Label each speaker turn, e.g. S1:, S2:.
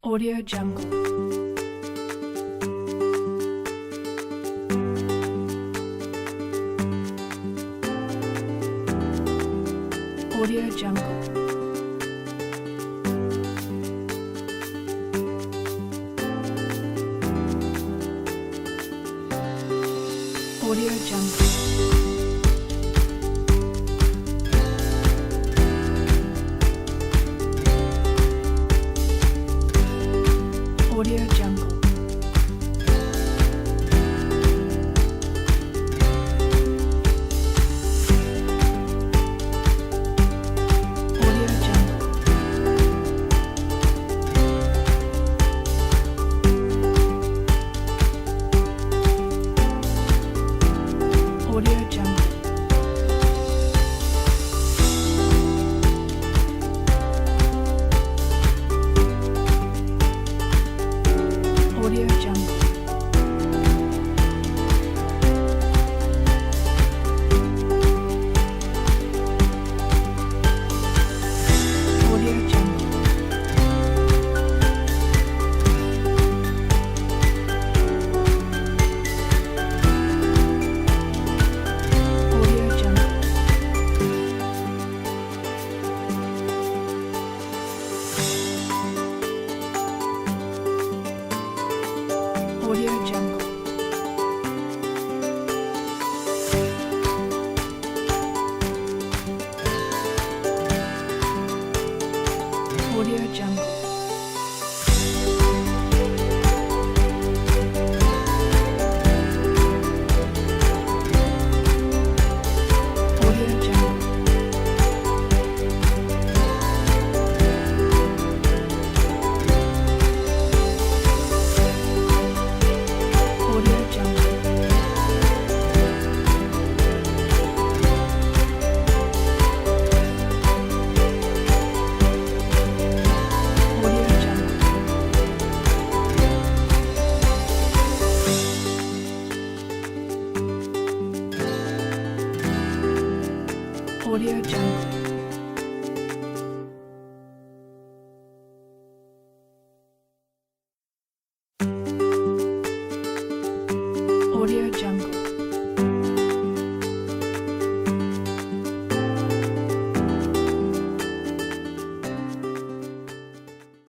S1: Audio Jungle. Audio Jungle. Audio Jungle. Audio Jungle. Audio Jungle. Audio Jungle. Audio Jungle. Audio Jungle. Audio Jungle. Audio Jungle. Audio Jungle. Audio Jungle. Audio Jungle. Audio Jungle. Audio Jungle. Audio Jungle.